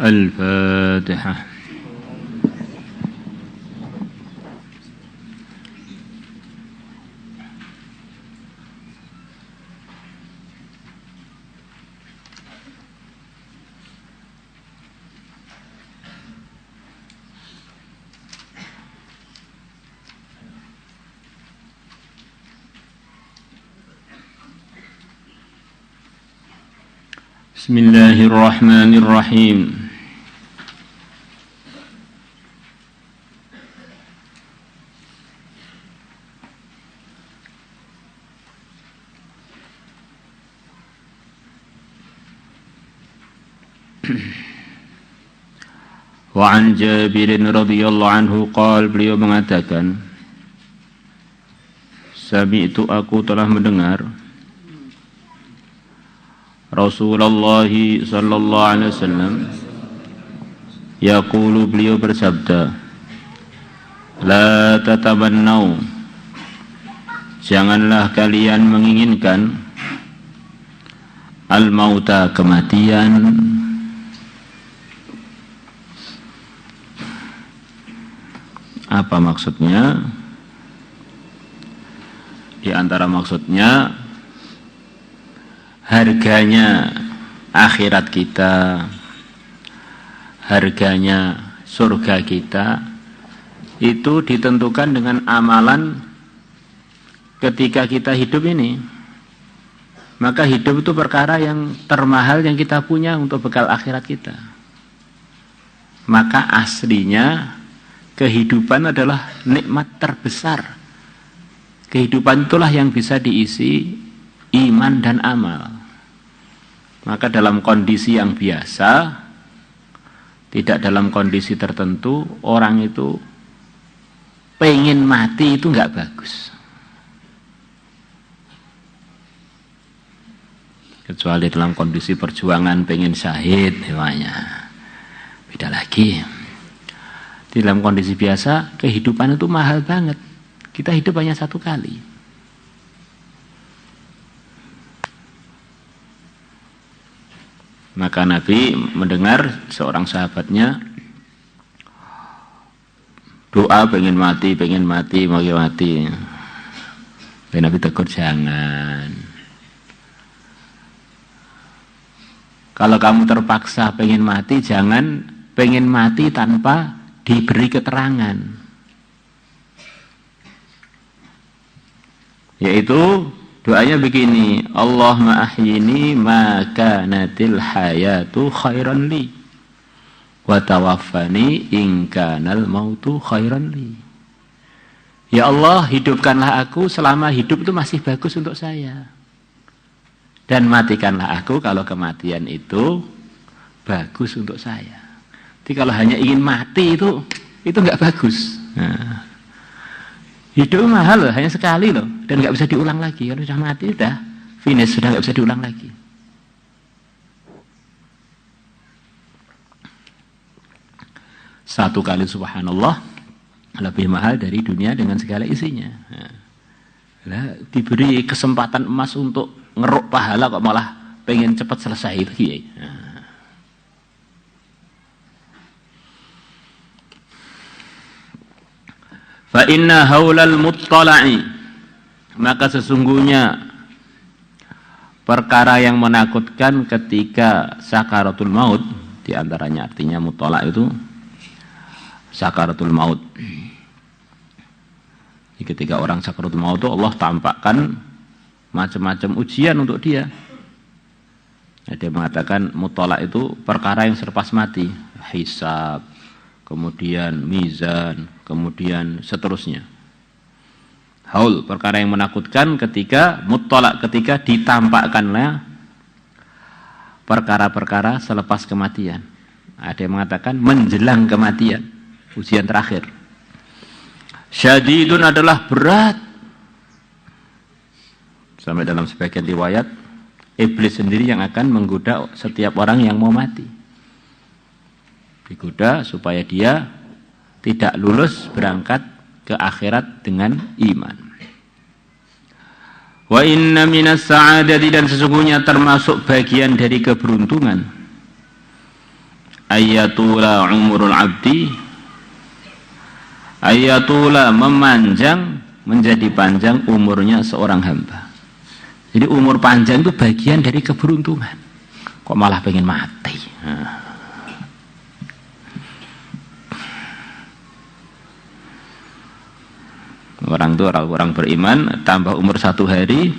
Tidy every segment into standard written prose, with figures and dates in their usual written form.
الفاتحة. بسم الله الرحمن الرحيم. Wa an Jabirin radhiyallahu anhu qala, beliau mengatakan, sami'tu, aku telah mendengar Rasulullah sallallahu alaihi wasallam yaqulu, beliau bersabda, la tatamannau, janganlah kalian menginginkan al-mauta, kematian. Apa maksudnya? Di antara maksudnya, harganya akhirat kita, harganya surga kita, itu ditentukan dengan amalan ketika kita hidup ini. Maka hidup itu perkara yang termahal yang kita punya untuk bekal akhirat kita. Maka aslinya kehidupan adalah nikmat terbesar. Kehidupan itulah yang bisa diisi iman dan amal. Maka dalam kondisi yang biasa, tidak dalam kondisi tertentu, orang itu pengen mati itu enggak bagus. Kecuali dalam kondisi perjuangan pengen syahid namanya. Beda lagi. Di dalam kondisi biasa, kehidupan itu mahal banget. Kita hidup hanya satu kali. Maka Nabi mendengar seorang sahabatnya doa pengen mati, mau mati. Dan Nabi tegur, jangan. Kalau kamu terpaksa pengen mati, jangan pengen mati tanpa diberi keterangan. Yaitu doanya begini, Allahumma ahyini ma kanatil hayatu khairan li wa tawaffani in kanal mautu khairan li. Ya Allah, hidupkanlah aku selama hidup itu masih bagus untuk saya, dan matikanlah aku kalau kematian itu bagus untuk saya. Jadi kalau hanya ingin mati itu enggak bagus. Nah, hidup mahal loh, hanya sekali loh, dan nggak bisa diulang lagi. Kalau sudah mati sudah finish, sudah nggak bisa diulang lagi. Satu kali subhanallah lebih mahal dari dunia dengan segala isinya. Nah, diberi kesempatan emas untuk ngeruk pahala kok malah pengen cepat selesai itu. Fa inna haulal muttala'i, maka sesungguhnya perkara yang menakutkan ketika sakaratul maut, diantaranya artinya muttala' itu sakaratul maut. Jadi ketika orang sakaratul maut itu Allah tampakkan macam-macam ujian untuk dia. Dia mengatakan muttala' itu perkara yang selepas mati, hisab, kemudian mizan, kemudian seterusnya. Haul, perkara yang menakutkan ketika muttala', ketika ditampakkannya perkara-perkara selepas kematian. Ada yang mengatakan menjelang kematian, ujian terakhir. Syadidun adalah berat. Sampai dalam sebagian riwayat, iblis sendiri yang akan menggoda setiap orang yang mau mati. Digoda supaya dia tidak lulus berangkat ke akhirat dengan iman. Wa inna minas sa'adati, dan sesungguhnya termasuk bagian dari keberuntungan, ayatula umurul abdi, ayatula memanjang, menjadi panjang umurnya seorang hamba. Jadi umur panjang itu bagian dari keberuntungan. Kok malah pengen mati? Orang itu orang beriman tambah umur 1 hari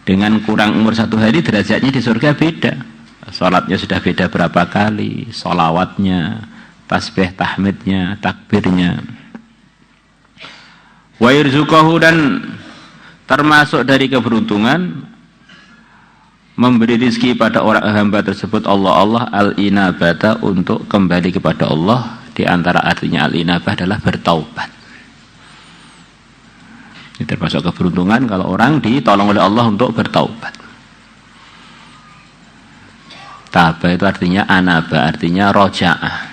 dengan kurang umur 1 hari, derajatnya di surga beda. Salatnya sudah beda berapa kali, sholawatnya, tasbih tahmidnya, takbirnya. Wa yarzuqahu, dan termasuk dari keberuntungan memberi rizki pada orang hamba tersebut Allah al-inabata, untuk kembali kepada Allah. Di antara artinya al-inabah adalah bertaubat. Ini termasuk keberuntungan kalau orang ditolong oleh Allah untuk bertaubat. Taba itu artinya anaba, artinya roja'ah,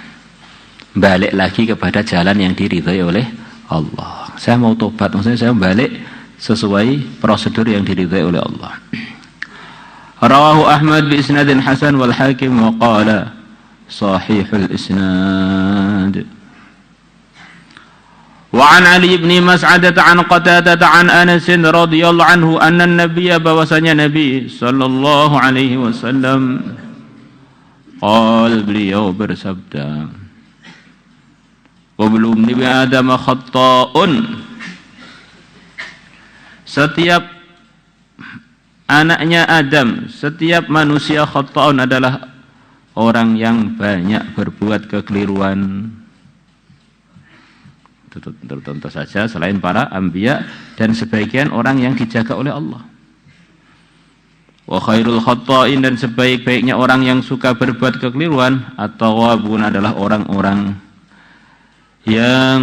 balik lagi kepada jalan yang diridhai oleh Allah. Saya mau tobat, maksudnya saya balik sesuai prosedur yang diridhai oleh Allah. Rawahu Ahmad bi isnadin hasan wal Hakim wa qala sahihul isnad. Wa an Ali bin Mas'adah an Qatadah an Anas radhiyallahu anhu anna an-nabiy, bahwasanya Nabi sallallahu alaihi wasallam beliau bersabda, "Qablu ibni Adam khatta'un." Setiap anaknya Adam, setiap manusia khatta'un adalah orang yang banyak berbuat kekeliruan. Tentu saja selain para anbiya dan sebagian orang yang dijaga oleh Allah. Wa khairul khatta'in, dan sebaik-baiknya orang yang suka berbuat kekeliruan, at-tawwabun, adalah orang-orang yang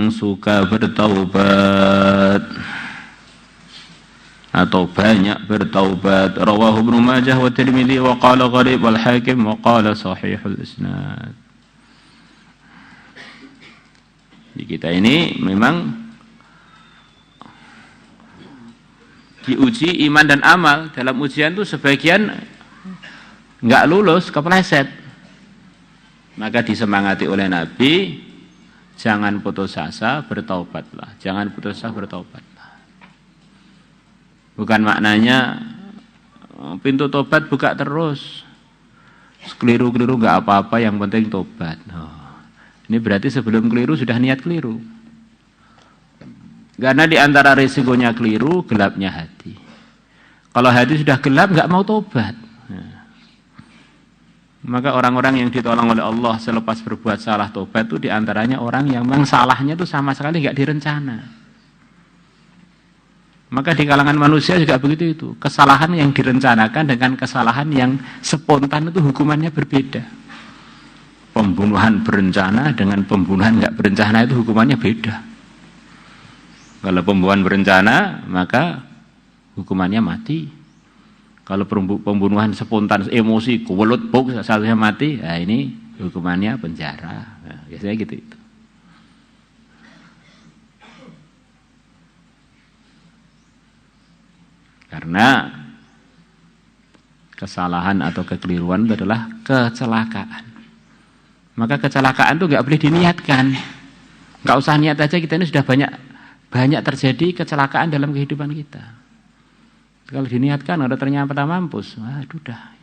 suka bertaubat atau banyak bertaubat. Rawahu Ibnu Majah wa Tirmidzi wa qala gharib wal Hakim wa qala sahihul isnad. Di kita ini memang diuji iman dan amal. Dalam ujian itu sebagian nggak lulus, kepleset. Maka disemangati oleh Nabi, jangan putus asa, bertaubatlah. Jangan putus asa, bertaubatlah. Bukan maknanya pintu tobat buka terus. Keliru-keliru nggak apa-apa, yang penting tobat. Ini berarti sebelum keliru sudah niat keliru. Karena di antara risikonya keliru, gelapnya hati. Kalau hati sudah gelap, nggak mau tobat. Maka orang-orang yang ditolong oleh Allah selepas berbuat salah tobat itu diantaranya orang yang memang salahnya itu sama sekali nggak direncana. Maka di kalangan manusia juga begitu itu. Kesalahan yang direncanakan dengan kesalahan yang spontan itu hukumannya berbeda. Pembunuhan berencana dengan pembunuhan nggak berencana itu hukumannya beda. Kalau pembunuhan berencana, maka hukumannya mati. Kalau pembunuhan spontan, emosi, kuwelut, buk, satunya mati, nah ini hukumannya penjara. Nah, biasanya gitu itu. Karena kesalahan atau kekeliruan itu adalah kecelakaan. Maka kecelakaan itu nggak boleh diniatkan. Nggak usah niat aja, kita ini sudah banyak terjadi kecelakaan dalam kehidupan kita. Kalau diniatkan, ada ternyata mampus, waduh dah.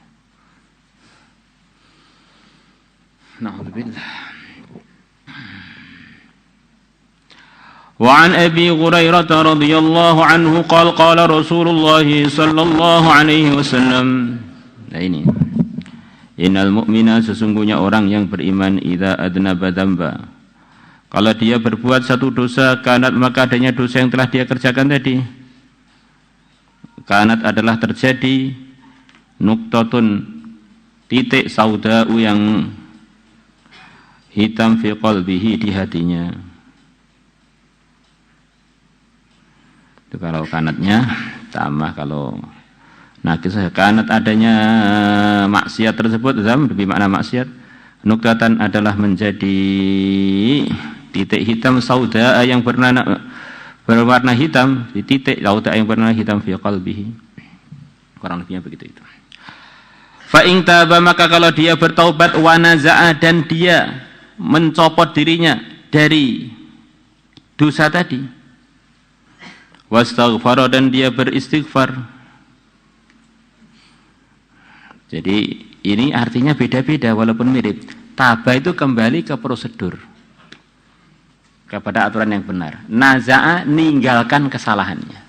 Na'udzubillah. Wa an Abi Hurairah radhiyallahu anhu qala Rasulullah sallallahu alaihi wasallam. Nah ini. Innal mu'mina, sesungguhnya orang yang beriman, idza adnaba dzamba, kalau dia berbuat satu dosa, kanat, maka adanya dosa yang telah dia kerjakan tadi. Kanat adalah terjadi, nuqtatun, titik sauda'u yang hitam, fi qalbihi, di hatinya. Itu kalau kanatnya tambah, kalau kisah kanat adanya maksiat tersebut, zam lebih makna maksiat. Nuqtatan adalah menjadi titik hitam, sauda yang berwarna hitam, di titik sauda yang berwarna hitam, fi qalbihi. Kurang lebihnya begitu itu. Fa in taba, maka kalau dia bertaubat, wa naza'a, dan dia mencopot dirinya dari dosa tadi, wastaghfara, dan dia beristighfar. Jadi ini artinya beda-beda walaupun mirip. Taba itu kembali ke prosedur, kepada aturan yang benar. Naza'a, ninggalkan kesalahannya.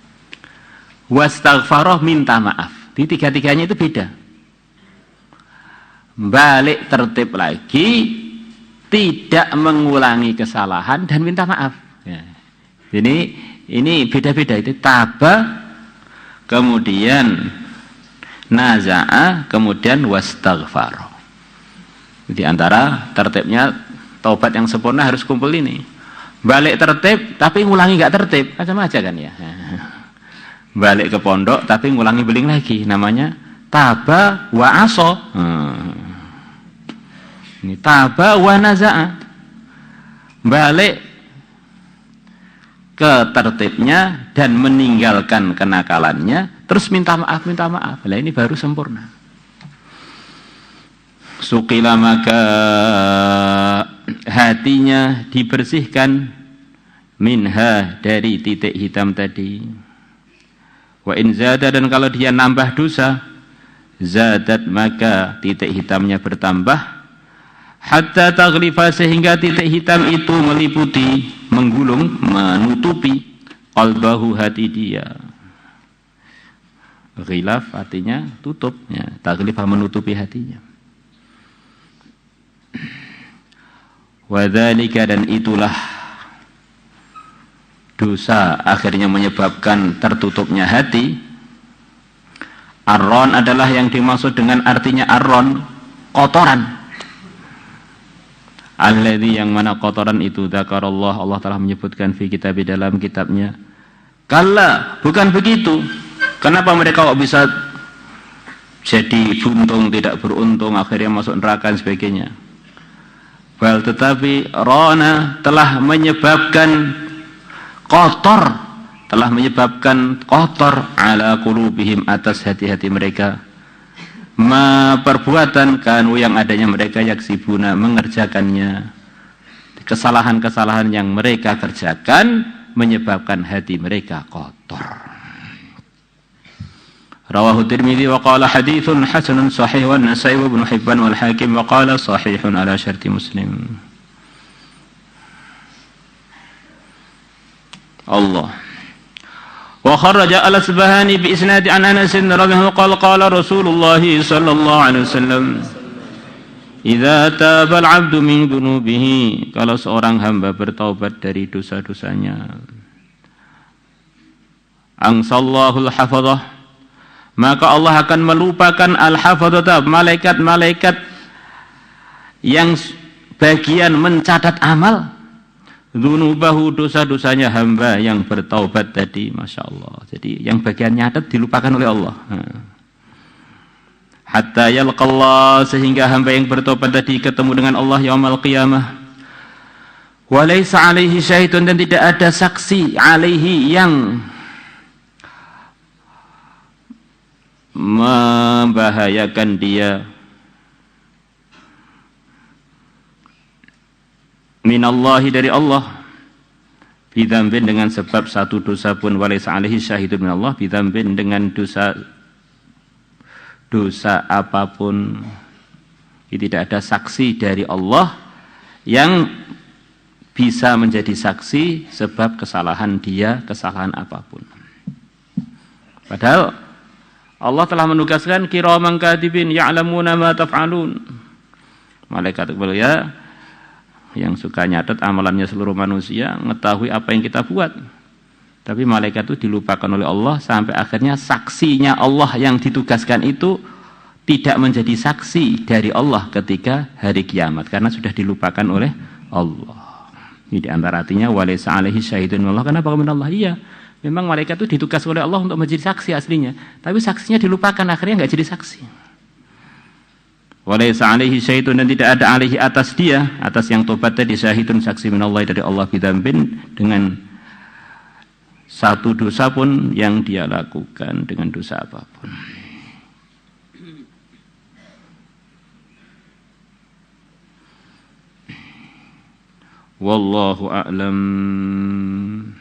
Wastaghfara, minta maaf. Di tiga-tiganya itu beda. Balik tertib lagi, tidak mengulangi kesalahan dan minta maaf. Ya. Ini beda-beda itu. Taba, kemudian naza'a, kemudian wastaghfara. Di antara tertibnya taubat yang sempurna harus kumpul ini. Balik tertib tapi ngulangi nggak tertib, macam aja kan ya. Balik ke pondok tapi ngulangi beling lagi, namanya taba wa aso. Ini taba wa naza'a. Balik ke tertibnya dan meninggalkan kenakalannya, terus minta maaf. Lah ini baru sempurna. Suqila, maka hatinya dibersihkan, minha, dari titik hitam tadi. Wa in zada, dan kalau dia nambah dosa, zadat, maka titik hitamnya bertambah, hatta taghlifa, sehingga titik hitam itu meliputi, menggulung, menutupi qalbahu, hati dia. Ghilaf artinya tutup, ya, taghlifa menutupi hatinya. Wadzalika, dan itulah dosa akhirnya menyebabkan tertutupnya hati. Arron adalah yang dimaksud dengan artinya arron, kotoran. Alladzi, yang mana kotoran itu, dzakarallah, Allah telah menyebutkan fi kitab, dalam kitabnya. Kalla, bukan begitu. Kenapa mereka kok bisa jadi buntung, tidak beruntung, akhirnya masuk neraka dan sebagainya? Bal, tetapi rona, telah menyebabkan kotor, ala qulubihim, atas hati-hati mereka, ma, perbuatan, kanu, yang adanya mereka, yaksibuna, mengerjakannya. Kesalahan-kesalahan yang mereka kerjakan menyebabkan hati mereka kotor. Rawahu Tirmidzi wa qala haditsun hasanun sahih, wa Nasa'i wa Ibnu Hibban wal Hakim wa qala sahihun ala syarti Muslim. Allah. Wa kharaja al-Asbahani bi isnad an Anas radhiyallahu anhu qala Rasulullah sallallahu alaihi wasallam, idza taba al-'abdu min dhunubihi, kalau seorang hamba bertaubat dari dosa-dosanya, angsallahu al-hafadhah, maka Allah akan melupakan al-hafadhah, malaikat-malaikat yang bagian mencatat amal, dzunubahu, dosa-dosanya hamba yang bertaubat tadi. Masya Allah. Jadi yang bagian nyatat dilupakan oleh Allah. Hatta yalqallah, sehingga hamba yang bertaubat tadi ketemu dengan Allah yaumul qiyamah. Wa laisa alaihi syahidun, dan tidak ada saksi alaihi yang membahayakan dia, minallahi, dari Allah, bidzambin, dengan sebab satu dosa pun, walaysa alaihi syahidun minallah, bidzambin, dengan dosa apapun. Tidak ada saksi dari Allah yang bisa menjadi saksi sebab kesalahan dia, kesalahan apapun. Padahal Allah telah menugaskan kiraman katibin ya'lamuna ma taf'alun, malaikat mulia yang suka nyatet amalannya seluruh manusia, mengetahui apa yang kita buat. Tapi malaikat itu dilupakan oleh Allah sampai akhirnya saksinya Allah yang ditugaskan itu tidak menjadi saksi dari Allah ketika hari kiamat, karena sudah dilupakan oleh Allah. Ini di antara artinya walaysa alaihi syahidun minallah. Kenapa minallah? Iya, memang malaikat itu ditugas oleh Allah untuk menjadi saksi aslinya, tapi saksinya dilupakan, akhirnya nggak jadi saksi. Walaysa alaihi syahidun, dan tidak ada alaihi, atas dia, atas yang tobat tadi, syahidun, saksi minallah, dari Allah, bidzambin, dengan satu dosa pun yang dia lakukan, dengan dosa apapun. Wallahu a'lam.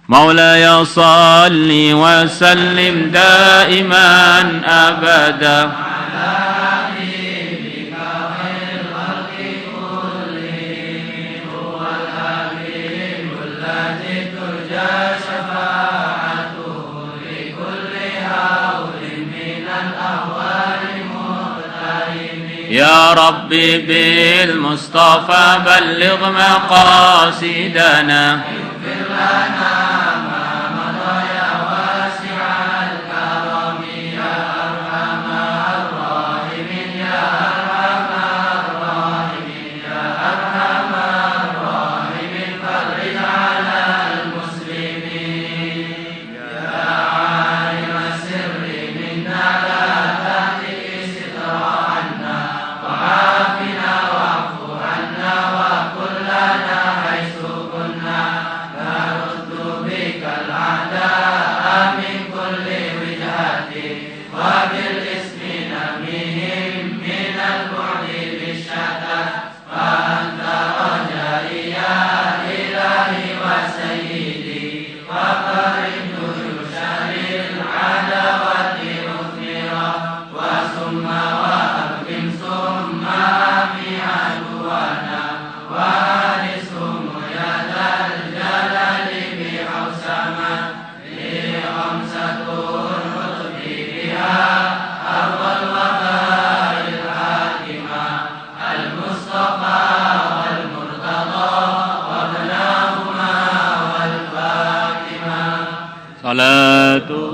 مولاي صل وسلم دائما أبدا على حبيبك خير الخلق كلهم هو الحبيب الذي ترجى شفاعته لكل هول من الأهوال مقترم يا ربي بالمصطفى بلغ مقاصدنا اغفر لنا salatu